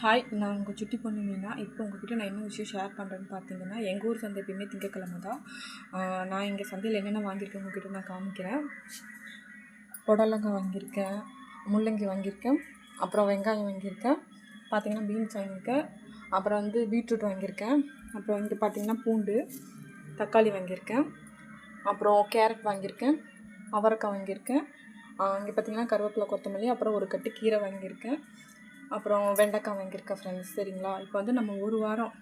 Hi, நான் உங்கள் சுட்டி பொண்ணு மீனா. இப்போ உங்ககிட்ட நான் என்ன விஷயம் ஷேர் பண்ணுறேன்னு பார்த்தீங்கன்னா, எங்கள் ஊர் சந்தை எப்பயுமே திங்கக்கிழமை தான். நான் இங்கே சந்தையில் என்னென்ன வாங்கியிருக்கேன் உங்ககிட்ட நான் காமிக்கிறேன். புடலங்காய் வாங்கியிருக்கேன், முள்ளங்கி வாங்கியிருக்கேன், அப்புறம் வெங்காயம் வாங்கியிருக்கேன், பார்த்திங்கன்னா பீன்ஸ் வாங்கியிருக்கேன், அப்புறம் வந்து பீட்ரூட் வாங்கியிருக்கேன், அப்புறம் இங்கே பார்த்திங்கன்னா பூண்டு, தக்காளி வாங்கியிருக்கேன், அப்புறம் கேரட் வாங்கியிருக்கேன், அவரைக்காய் வாங்கியிருக்கேன், இங்கே பார்த்திங்கன்னா கருவேப்பிலை, கொத்தமல்லி, அப்புறம் ஒரு கட்டு கீரை வாங்கியிருக்கேன், அப்புறம் வெண்டைக்காய் வாங்கியிருக்கேன் ஃப்ரெண்ட்ஸ். சரிங்களா, இப்போ வந்து நம்ம ஒரு வாரம்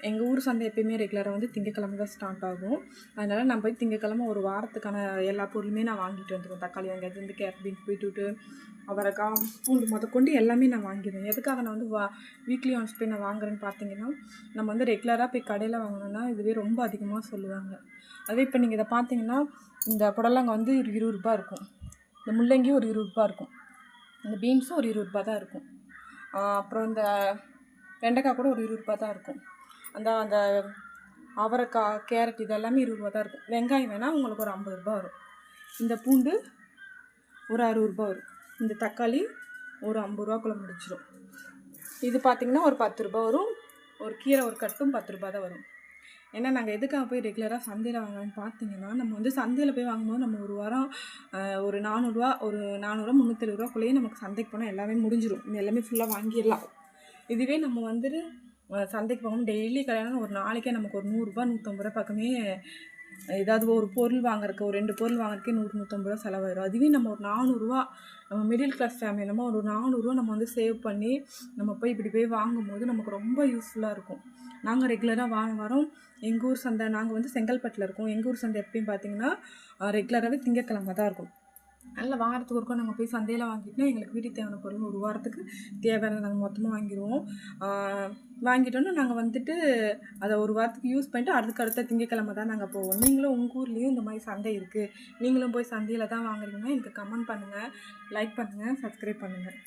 எங்கள் ஊர் சந்தை எப்பயுமே ரெகுலராக வந்து திங்கக்கிழமை தான் ஸ்டார்ட் ஆகும். அதனால் நான் போய் திங்கக்கிழமை ஒரு வாரத்துக்கான எல்லா பொருளுமே நான் வாங்கிட்டு வந்துடுவேன். தக்காளி வெங்காயத்துலேருந்து கேரட், பீன்ஸ், பீட்ரூட்டு, அவரைக்காய், பூண்டு முதற்கொண்டு எல்லாமே நான் வாங்கிடுவேன். எதுக்காக நான் வந்து வீக்லி ஒன்ஸ் போய் நான் வாங்குறேன்னு பார்த்தீங்கன்னா, நம்ம வந்து ரெகுலராக போய் கடையில் வாங்கினோன்னா இதுவே ரொம்ப அதிகமாக சொல்லுவாங்க. அதே இப்போ நீங்கள் இதை பார்த்தீங்கன்னா, இந்த புடலங்காய் வந்து ஒரு 20 ரூபா இருக்கும், இந்த முள்ளங்கி ஒரு 20 ரூபா இருக்கும், இந்த பீன்ஸும் ஒரு 20 ரூபா தான் இருக்கும், அப்புறம் இந்த வெண்டைக்காய் கூட ஒரு 20 ரூபா தான் இருக்கும், அந்த அவரைக்காய், கேரட் இது எல்லாமே 20 ரூபா தான் இருக்கும். வெங்காயம் வேணால் உங்களுக்கு ஒரு 50 ரூபா வரும், இந்த பூண்டு ஒரு 60 ரூபா வரும், இந்த தக்காளி ஒரு 50 ரூபாக்குள்ளே முடிச்சிடும். இது பார்த்திங்கன்னா ஒரு 10 ரூபா வரும். ஒரு கீரை ஒரு கட்டும் 10 ரூபா தான் வரும். ஏன்னா நாங்கள் எதுக்காக போய் ரெகுலராக சந்தையில் வாங்கலான்னு பார்த்தீங்கன்னா, நம்ம வந்து சந்தையில் போய் வாங்கும்போது நம்ம ஒரு வாரம் ஒரு 400 ஒரு 400 370 ரூபாக்குள்ளேயே நமக்கு சந்தைக்கு போனால் எல்லாமே முடிஞ்சிடும், எல்லாமே ஃபுல்லாக வாங்கிடலாம். இதுவே நம்ம வந்துட்டு சந்தைக்கு போகும்போது டெய்லி கல்யாணம் ஒரு நாளைக்கே நமக்கு ஒரு 100 ரூபா 150 ரூபா பக்கமே ஏதாவது ஒரு பொருள் வாங்குறதுக்கு, ஒரு 2 பொருள் வாங்குறதுக்கே 100 150 ரூபா செலவாயிடும். அதுவே நம்ம ஒரு 400 ரூபா, நம்ம மிடில் கிளாஸ் ஃபேமிலி நம்ம ஒரு 400 ரூபா நம்ம வந்து சேவ் பண்ணி நம்ம போய் இப்படி போய் வாங்கும்போது நமக்கு ரொம்ப யூஸ்ஃபுல்லாக இருக்கும். நாங்கள் ரெகுலராக வரோம் எங்கள் ஊர் சந்தை. நாங்கள் வந்து செங்கல்பட்டில் இருக்கோம். எங்கள் ஊர் சந்தை எப்படின்னு பார்த்தீங்கன்னா ரெகுலராகவே திங்கக்கிழமை தான் இருக்கும். நல்ல வாரத்துக்கு ஒருக்கா நாங்கள் போய் சந்தையில் வாங்கிட்டோம்னா எங்களுக்கு வீட்டுக்கு தேவையான பொருள் ஒரு வாரத்துக்கு தேவையான நாங்கள் மொத்தமாக வாங்கிடுவோம். வாங்கிட்டோன்னா நாங்கள் வந்துட்டு அதை ஒரு வாரத்துக்கு யூஸ் பண்ணிட்டு அடுத்த திங்கக்கிழமை தான் நாங்கள் போவோம். நீங்களும் உங்கள் ஊர்லேயும் இந்த மாதிரி சந்தை இருக்குது, நீங்களும் போய் சந்தையில் தான் வாங்குறீங்கன்னா எனக்கு கமெண்ட் பண்ணுங்கள், லைக் பண்ணுங்கள், சப்ஸ்கிரைப் பண்ணுங்கள்.